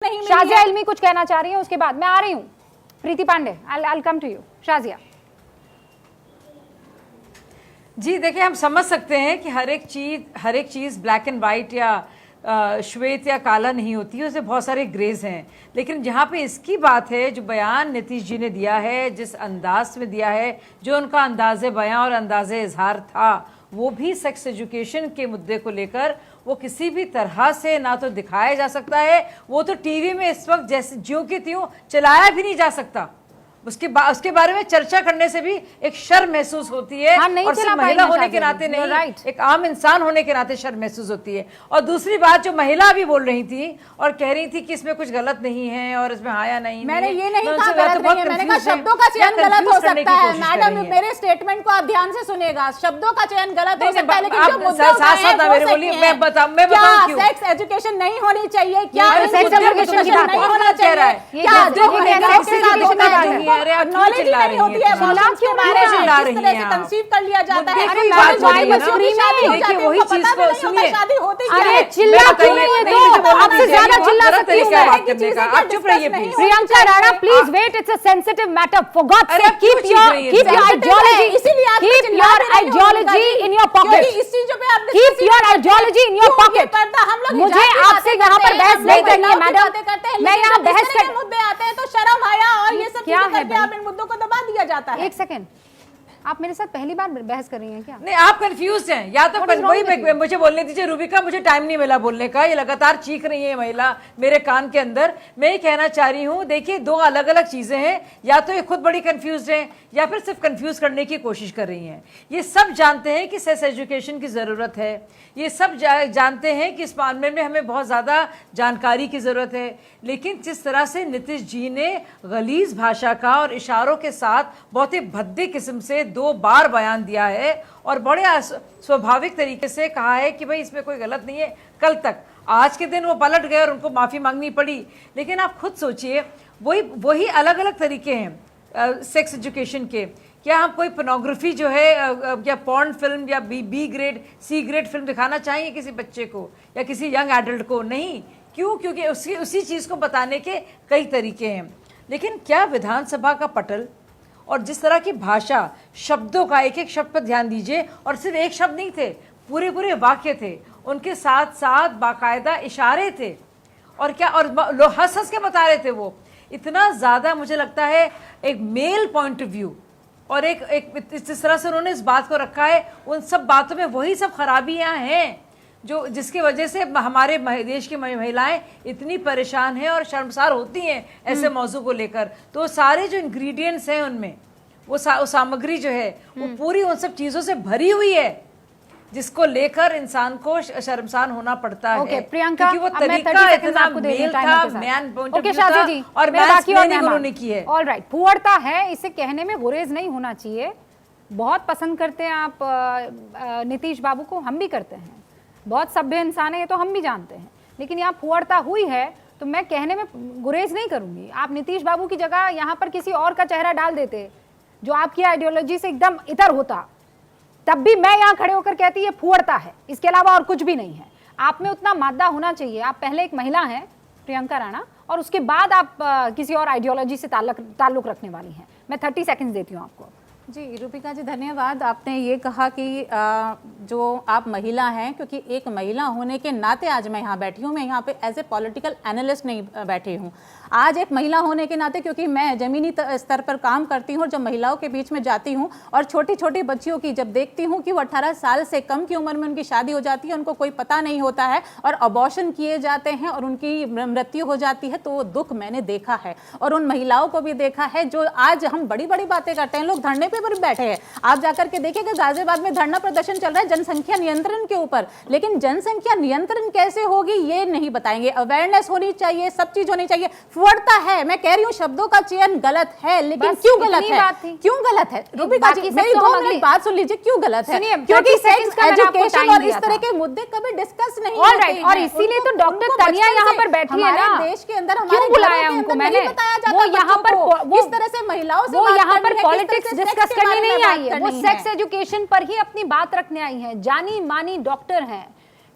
नहीं। शाजिया इल्मी कुछ कहना चाह रही है, उसके बाद मैं आ रही हूँ प्रीति Pandey. I'll come to you। Shazia जी देखिए, हम समझ सकते हैं कि हर एक चीज़ ब्लैक एंड वाइट या श्वेत या काला नहीं होती है, उसमें बहुत सारे ग्रेज हैं। लेकिन जहाँ पे इसकी बात है, जो बयान नीतीश जी ने दिया है, जिस अंदाज में दिया है, जो उनका अंदाज़े बयान और अंदाज़े इजहार था, वो भी सेक्स एजुकेशन के मुद्दे को लेकर वो किसी भी तरह से ना तो दिखाया जा सकता है, वो तो टीवी में इस वक्त जैसे ज्यों की त्यों चलाया भी नहीं जा सकता। उसके बारे में चर्चा करने से भी एक शर्म महसूस होती है। और सिर्फ महिला होने के नाते नहीं, एक आम इंसान होने के नाते शर्म महसूस होती है। और दूसरी बात, जो महिला भी बोल रही थी और कह रही थी कि इसमें कुछ गलत नहीं है और इसमें हाया नहीं, मैंने ये नहीं कहा गलत नहीं है, मैंने कहा शब्दों का चयन गलत हो सकता है। मैडम, मेरे स्टेटमेंट को आप ध्यान से सुनिएगा, शब्दों का चयन गलत हो सकता है, लेकिन जो मुद्दे सेक्स एजुकेशन नहीं होनी चाहिए, क्या सेक्स एजुकेशन नहीं होना चाहिए, क्या नॉलेज नहीं होती है, क्यों कंसीव कर लिया जाता है, वही चीज को सुनिए, शादी होती है, चिल्ला क्यों नहीं है? तो आपसे ज्यादा चिल्ला सकती हूं मैं। आप चुप रहिए please. Priyanka Rana please wait, it's a sensitive matter, for God sake keep your ideology, इसीलिए keep your ideology in your pocket, इस चीजों पे आप keep your ideology in your pocket. मुझे आपसे यहाँ पर बहस नहीं करनी है मैडम, मैं यहाँ बहस कर मुद्दे आते हैं तो शर्म आया और ये सब क्या है, आप इन मुद्दों को दबा दिया जाता है। एक सेकंड, आप मेरे साथ पहली बार बहस कर रही हैं क्या? नहीं, आप कंफ्यूज हैं, या तो वही मुझे बोलने दीजिए रूबिका, मुझे टाइम नहीं मिला बोलने का, ये लगातार चीख रही है महिला मेरे कान के अंदर। मैं ये कहना चाह रही हूँ, देखिए दो अलग अलग चीजें हैं, या तो ये खुद बड़ी कंफ्यूज हैं या फिर सिर्फ कंफ्यूज करने की कोशिश कर रही हैं। ये सब जानते हैं कि सेक्स एजुकेशन की ज़रूरत है, ये सब जानते हैं कि इस मामले में हमें बहुत ज़्यादा जानकारी की ज़रूरत है, लेकिन जिस तरह से नीतीश जी ने गलीज भाषा का और इशारों के साथ बहुत ही भद्दे किस्म से 2 बार बयान दिया है और बड़े स्वाभाविक तरीके से कहा है कि भाई इसमें कोई गलत नहीं है, कल तक, आज के दिन वो पलट गए और उनको माफ़ी मांगनी पड़ी। लेकिन आप खुद सोचिए, वही अलग अलग तरीके हैं सेक्स एजुकेशन के। क्या हम कोई पोर्नोग्राफी जो है या पॉर्न फिल्म या B grade C grade film दिखाना चाहेंगे किसी बच्चे को या किसी यंग एडल्ट को? नहीं। क्यों? क्योंकि उसी चीज़ को बताने के कई तरीके हैं। लेकिन क्या विधानसभा का पटल और जिस तरह की भाषा, शब्दों का, एक एक शब्द पर ध्यान दीजिए, और सिर्फ एक शब्द नहीं थे, पूरे पूरे वाक्य थे, उनके साथ साथ बाकायदा इशारे थे, और क्या, और लोग हंस हंस के बता रहे थे। वो इतना ज़्यादा मुझे लगता है एक मेल पॉइंट ऑफ व्यू और एक जिस तरह से उन्होंने इस बात को रखा है, उन सब बातों में वही सब खराबियां हैं जो जिसकी वजह से हमारे देश की महिलाएं इतनी परेशान हैं और शर्मसार होती हैं ऐसे मौजू को लेकर। तो सारे जो इंग्रेडिएंट्स हैं उनमें, वो सामग्री जो है वो पूरी उन सब चीज़ों से भरी हुई है जिसको लेकर इंसान को शर्मसार होना पड़ता है। प्रियंका, क्योंकि वो तरीका इतना मेल था, मैन पॉइंट ऑफ व्यू था और बाकी उन्होंने की है। ऑलराइट, फुअरता है, इसे कहने में गुरेज नहीं होना चाहिए। बहुत पसंद करते हैं आप नीतीश बाबू को, हम भी करते हैं, बहुत सभ्य इंसान है ये तो हम भी जानते हैं, लेकिन यहाँ फुअरता हुई है तो मैं कहने में गुरेज नहीं करूंगी। आप नीतीश बाबू की जगह यहाँ पर किसी और का चेहरा डाल देते जो आपकी आइडियोलॉजी से एकदम इतर होता, तब भी मैं यहाँ खड़े होकर कहती है फुअरता है, इसके अलावा और कुछ भी नहीं है। आप में उतना मादा होना चाहिए। आप पहले एक महिला हैं प्रियंका राणा, और उसके बाद आप किसी और आइडियोलॉजी से ताल्लुक रखने वाली हैं। मैं 30 सेकंड्स देती हूँ आपको। जी रूबिका जी, धन्यवाद। आपने ये कहा कि जो आप महिला हैं, क्योंकि एक महिला होने के नाते आज मैं यहाँ बैठी हूँ, मैं यहाँ पे एज ए पॉलिटिकल एनालिस्ट नहीं बैठी हूँ। आज एक महिला होने के नाते, क्योंकि मैं ज़मीनी स्तर पर काम करती हूँ और जब महिलाओं के बीच में जाती हूँ और छोटी छोटी बच्चियों की जब देखती हूँ कि वो 18 साल से कम की उम्र में उनकी शादी हो जाती है, उनको कोई पता नहीं होता है और अबॉर्शन किए जाते हैं और उनकी मृत्यु हो जाती है, तो वो दुख मैंने देखा है। और उन महिलाओं को भी देखा है जो आज हम बड़ी बड़ी बातें करते हैं, लोग धरने पर बैठे हैं। आप जाकर के देखिएगा गाजियाबाद में धरना प्रदर्शन चल रहा है जनसंख्या नियंत्रण के ऊपर, लेकिन जनसंख्या नियंत्रण कैसे होगी ये नहीं बताएंगे। अवेयरनेस होनी चाहिए, सब चीज होनी चाहिए। फुअरता है, मैं कह रही हूँ शब्दों का चयन गलत है, लेकिन क्यों गलत है? क्यों गलत है रूबिका जी? मेरी 2 मिनट बात सुन लीजिए, क्यों गलत है? क्योंकि सेक्स एजुकेशन और इस तरह के मुद्दे कभी डिस्कस नहीं होते हैं। और इसीलिए तो डॉक्टर तनिया यहाँ पर बैठी है ना, देश के अंदर क्यों बुलाया उनको मैंने? वो यहाँ पर किस तरह से महिलाओं से, वो यहाँ पर पॉलिटिक्स डिस्कस करने नहीं आई है, वो सेक्स एजुकेशन पर ही अपनी बात रखने आई है। जानी मानी डॉक्टर हैं,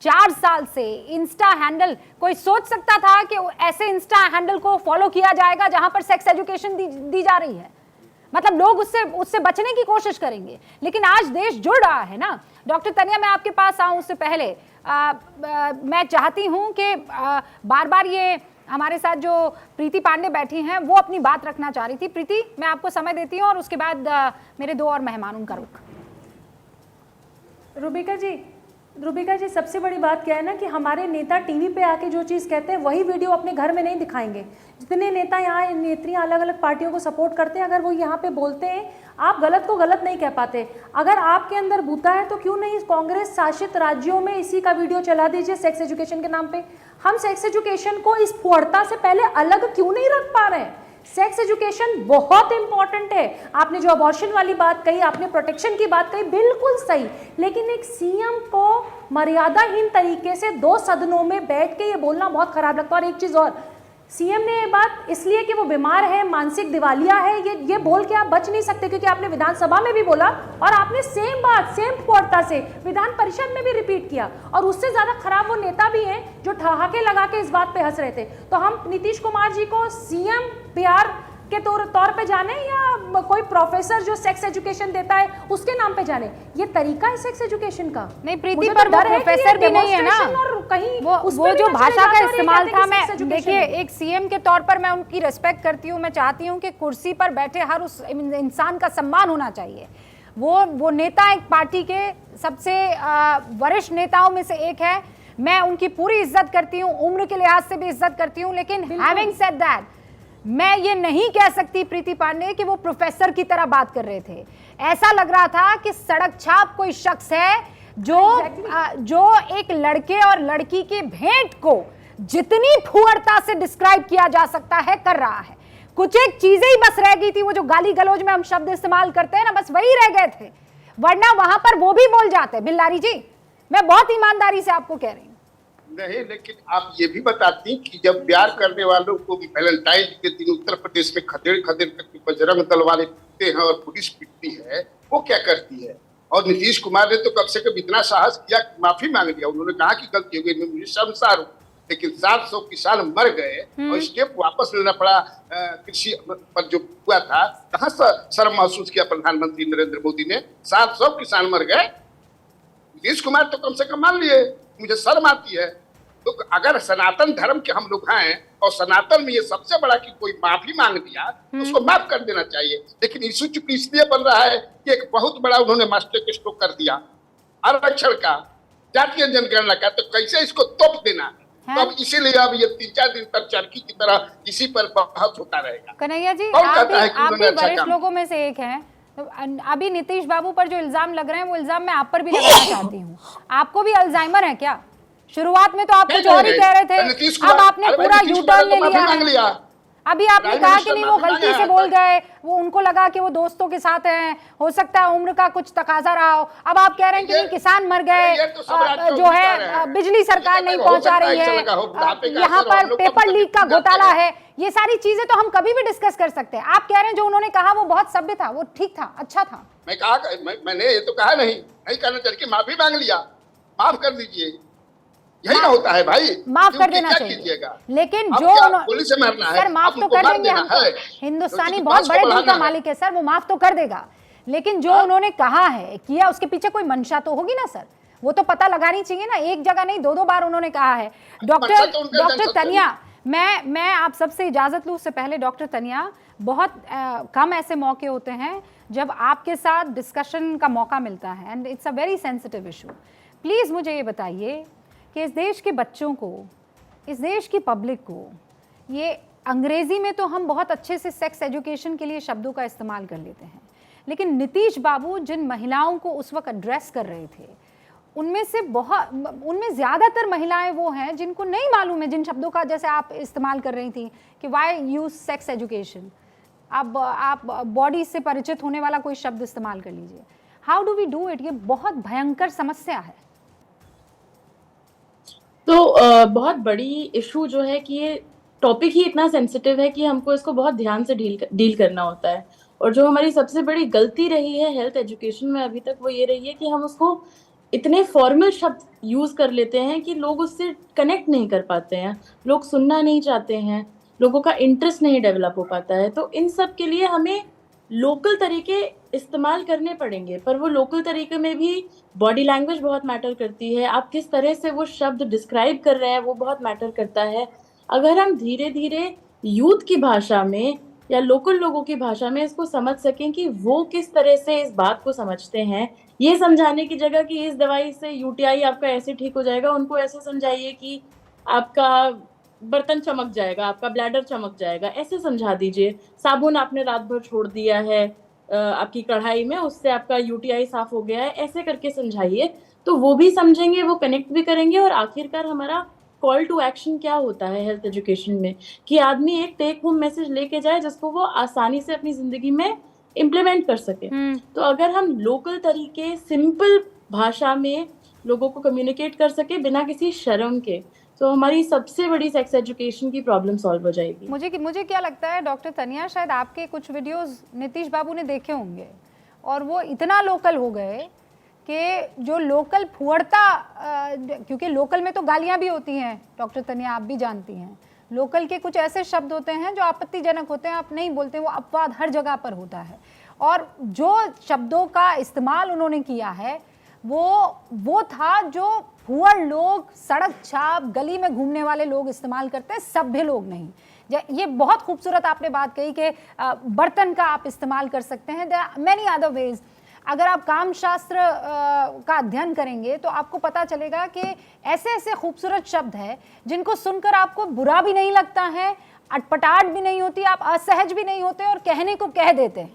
4 साल से इंस्टा हैंडल, कोई सोच सकता था कि ऐसे इंस्टा हैंडल को फॉलो किया जाएगा जहां पर सेक्स एजुकेशन दी जा रही है? मतलब लोग उससे बचने की कोशिश करेंगे। लेकिन आज देश जुड़ रहा है ना। डॉक्टर तनिया, मैं आपके पास आऊं उससे पहले मैं चाहती हूं कि बार बार ये हमारे साथ जो प्रीति पांडे बैठी हैं वो अपनी बात रखना चाह रही थी। प्रीति, मैं आपको समय देती हूं और उसके बाद मेरे 2 और मेहमान, उनका रुख। रूबिका जी, सबसे बड़ी बात क्या है ना कि हमारे नेता टीवी पे आके जो चीज़ कहते हैं वही वीडियो अपने घर में नहीं दिखाएंगे। जितने नेता यहाँ नेत्रियाँ अलग अलग पार्टियों को सपोर्ट करते हैं, अगर वो यहाँ पे बोलते हैं, आप गलत को गलत नहीं कह पाते। अगर आपके अंदर बूता है तो क्यों नहीं कांग्रेस शासित राज्यों में इसी का वीडियो चला दीजिए सेक्स एजुकेशन के नाम पे। हम सेक्स एजुकेशन को इस पुअर्ता से पहले अलग क्यों नहीं रख पा रहे हैं? सेक्स एजुकेशन बहुत इंपॉर्टेंट है। आपने जो अबॉर्शन वाली बात कही, आपने प्रोटेक्शन की बात कही, बिल्कुल सही। लेकिन एक सीएम को मर्यादाहीन तरीके से 2 सदनों में बैठ के ये बोलना बहुत खराब लगता है। और एक चीज और, सीएम ने ये बात इसलिए कि वो बीमार है, मानसिक दिवालिया है, ये बोल के आप बच नहीं सकते, क्योंकि आपने विधानसभा में भी बोला और आपने सेम बात सेम क्वार्टा से विधान परिषद में भी रिपीट किया। और उससे ज्यादा खराब वो नेता भी हैं जो ठहाके लगा के इस बात पे हंस रहे थे। तो हम नीतीश कुमार जी को सीएम बिहार के तौर पे जाने या कोई प्रोफेसर जो सेक्स एजुकेशन देता है उसके नाम पे जाने? ये तरीका है सेक्स एजुकेशन का? नहीं प्रीति, पर वो प्रोफेसर भी नहीं है ना। कहीं वो जो भाषा का इस्तेमाल था, मैं देखिए एक सीएम के तौर पर मैं उनकी रिस्पेक्ट करती हूँ। मैं चाहती हूँ कि कुर्सी पर बैठे हर उस इंसान का सम्मान होना चाहिए। वो नेता एक पार्टी के सबसे वरिष्ठ नेताओं में से एक है। मैं उनकी पूरी इज्जत करती हूँ, उम्र के लिहाज से भी इज्जत करती हूँ। लेकिन हैविंग सेड दैट, मैं ये नहीं कह सकती प्रीति पांडे कि वो प्रोफेसर की तरह बात कर रहे थे। ऐसा लग रहा था कि सड़क छाप कोई शख्स है जो एक लड़के और लड़की के भेंट को जितनी फुहरता से डिस्क्राइब किया जा सकता है कर रहा है। कुछ एक चीजें ही बस रह गई थी, वो जो गाली गलौज में हम शब्द इस्तेमाल करते हैं ना, बस वही रह गए थे, वरना वहां पर वो भी बोल जाते। बिल्लारी जी, मैं बहुत ईमानदारी से आपको कह रही हूं। नहीं, लेकिन आप ये भी बताती कि जब प्यार करने वालों को वैलेंटाइन के दिन उत्तर प्रदेश में खदेड़ खदेड़ करके बजरंग दल वाले पीटते हैं और पुलिस पीटती है, वो क्या करती है? और नीतीश कुमार ने तो कम से कम इतना साहस किया, माफी मांग लिया। उन्होंने कहा कि गलती हो गई, मैं मुझे शर्मसार हूँ। लेकिन 700 किसान मर गए और स्टेप वापस लेना पड़ा कृषि पर जो हुआ था। कहाँ शर्म महसूस किया प्रधानमंत्री नरेंद्र मोदी ने? 700 किसान मर गए। नीतीश कुमार तो कम से कम मान लिए, मुझे शर्म आती है। तो अगर सनातन धर्म के हम लोग हैं और सनातन में ये सबसे बड़ा कि कोई माफी मांग दिया तो उसको माफ कर देना चाहिए। लेकिन इशू चूंकि इसलिए बन रहा है कि एक बहुत बड़ा उन्होंने मास्टर स्ट्रोक कर दिया आरक्षण का, जातीय जनगणना का, तो कैसे इसको तोप देना? तो अब इसीलिए अब ये 3-4 दिन तक चरखी की तरह इसी पर बहस होता रहेगा। कन्हैया जी, आप भी वरिष्ठ लोगों में से एक हैं। तो अभी नीतीश बाबू पर जो इल्जाम लग रहे हैं वो इल्जाम मैं आप पर भी लगाना चाहती हूँ। आपको भी अल्जाइमर है क्या? शुरुआत में तो आप कुछ और ही कह रहे थे, अब आपने पूरा यू टर्न ले लिया। अभी आपने कहा कि नहीं वो गलती से बोल गए, वो उनको लगा कि वो दोस्तों के साथ हैं, हो सकता है उम्र का कुछ तकाजा रहा हो। अब आप कह रहे हैं कि नहीं किसान मर गए, जो है बिजली सरकार नहीं पहुंचा रही है, यहाँ पर पेपर लीक का घोटाला है। ये सारी चीजें तो हम कभी भी डिस्कस कर सकते हैं। आप कह रहे हैं जो उन्होंने कहा वो बहुत सभ्य था, वो ठीक था, अच्छा था। मैंने ये तो कहा नहीं कहना चाहिए, माफी मांग लिया, माफ कर दीजिए, यही ना होता है भाई, माफ कर देना चाहिए। लेकिन जो पुलिस से मारना है, सर माफ तो कर देंगे हम, हिंदुस्तानी बहुत बड़े दिल का मालिक है सर, वो माफ तो कर देगा। लेकिन जो उन्होंने कहा है किया, उसके पीछे कोई मंशा तो होगी ना सर, वो तो पता लगानी चाहिए ना। एक जगह नहीं, 2 बार उन्होंने कहा है। डॉक्टर तनिया, मैं आप सबसे इजाजत लूं उससे पहले, डॉक्टर तनिया, बहुत कम ऐसे मौके होते हैं जब आपके साथ डिस्कशन का मौका मिलता है, and it's a very sensitive issue. Please मुझे ये बताइए कि इस देश के बच्चों को, इस देश की पब्लिक को, ये अंग्रेजी में तो हम बहुत अच्छे से सेक्स एजुकेशन के लिए शब्दों का इस्तेमाल कर लेते हैं, लेकिन नीतीश बाबू जिन महिलाओं को उस वक्त एड्रेस कर रहे थे, उनमें ज़्यादातर महिलाएं वो हैं जिनको नहीं मालूम है जिन शब्दों का जैसे आप इस्तेमाल कर रही थी कि वाई यूज सेक्स एजुकेशन। अब आप बॉडी से परिचित होने वाला कोई शब्द इस्तेमाल कर लीजिए। How do we do it? ये बहुत भयंकर समस्या है। तो बहुत बड़ी इशू जो है कि ये टॉपिक ही इतना सेंसिटिव है कि हमको इसको बहुत ध्यान से डील करना होता है। और जो हमारी सबसे बड़ी गलती रही है हेल्थ एजुकेशन में अभी तक, वो ये रही है कि हम उसको इतने फॉर्मल शब्द यूज कर लेते हैं कि लोग उससे कनेक्ट नहीं कर पाते हैं, लोग सुनना नहीं चाहते हैं, लोगों का इंटरेस्ट नहीं डेवलप हो पाता है। तो इन सब के लिए हमें लोकल तरीके इस्तेमाल करने पड़ेंगे, पर वो लोकल तरीके में भी बॉडी लैंग्वेज बहुत मैटर करती है, आप किस तरह से वो शब्द डिस्क्राइब कर रहे हैं वो बहुत मैटर करता है। अगर हम धीरे धीरे यूथ की भाषा में या लोकल लोगों की भाषा में इसको समझ सकें कि वो किस तरह से इस बात को समझते हैं, ये समझाने की जगह कि इस दवाई से यूटीआई आपका ऐसे ठीक हो जाएगा, उनको ऐसे समझाइए कि आपका बर्तन चमक जाएगा, आपका ब्लैडर चमक जाएगा, ऐसे समझा दीजिए। साबुन आपने रात भर छोड़ दिया है आपकी कढ़ाई में, उससे आपका यूटीआई साफ हो गया है, ऐसे करके समझाइए, तो वो भी समझेंगे, वो कनेक्ट भी करेंगे। और आखिरकार हमारा कॉल टू एक्शन क्या होता है हेल्थ एजुकेशन में, कि आदमी एक टेक होम मैसेज लेके जाए जिसको वो आसानी से अपनी जिंदगी में इम्प्लीमेंट कर सके। तो अगर हम लोकल तरीके सिंपल भाषा में लोगों को कम्युनिकेट कर सके बिना किसी शर्म के, तो हमारी सबसे बड़ी सेक्स एजुकेशन की प्रॉब्लम सॉल्व हो जाएगी। मुझे क्या लगता है डॉक्टर तनिया, शायद आपके कुछ वीडियोस नीतीश बाबू ने देखे होंगे और वो इतना लोकल हो गए कि जो लोकल फुहड़ता, क्योंकि लोकल में तो गालियां भी होती हैं डॉक्टर तनिया, आप भी जानती हैं, लोकल के कुछ ऐसे शब्द होते हैं जो आपत्तिजनक होते हैं, आप नहीं बोलते, वो अपवाद हर जगह पर होता है। और जो शब्दों का इस्तेमाल उन्होंने किया है वो था जो फुहड़ लोग, सड़क छाप, गली में घूमने वाले लोग इस्तेमाल करते हैं, सभ्य लोग नहीं। ये बहुत खूबसूरत आपने बात कही कि बर्तन का आप इस्तेमाल कर सकते हैं, there are many other ways. अगर आप काम शास्त्र का अध्ययन करेंगे तो आपको पता चलेगा कि ऐसे ऐसे खूबसूरत शब्द हैं जिनको सुनकर आपको बुरा भी नहीं लगता है, अटपटाहट भी नहीं होती, आप असहज भी नहीं होते और कहने को कह देते हैं।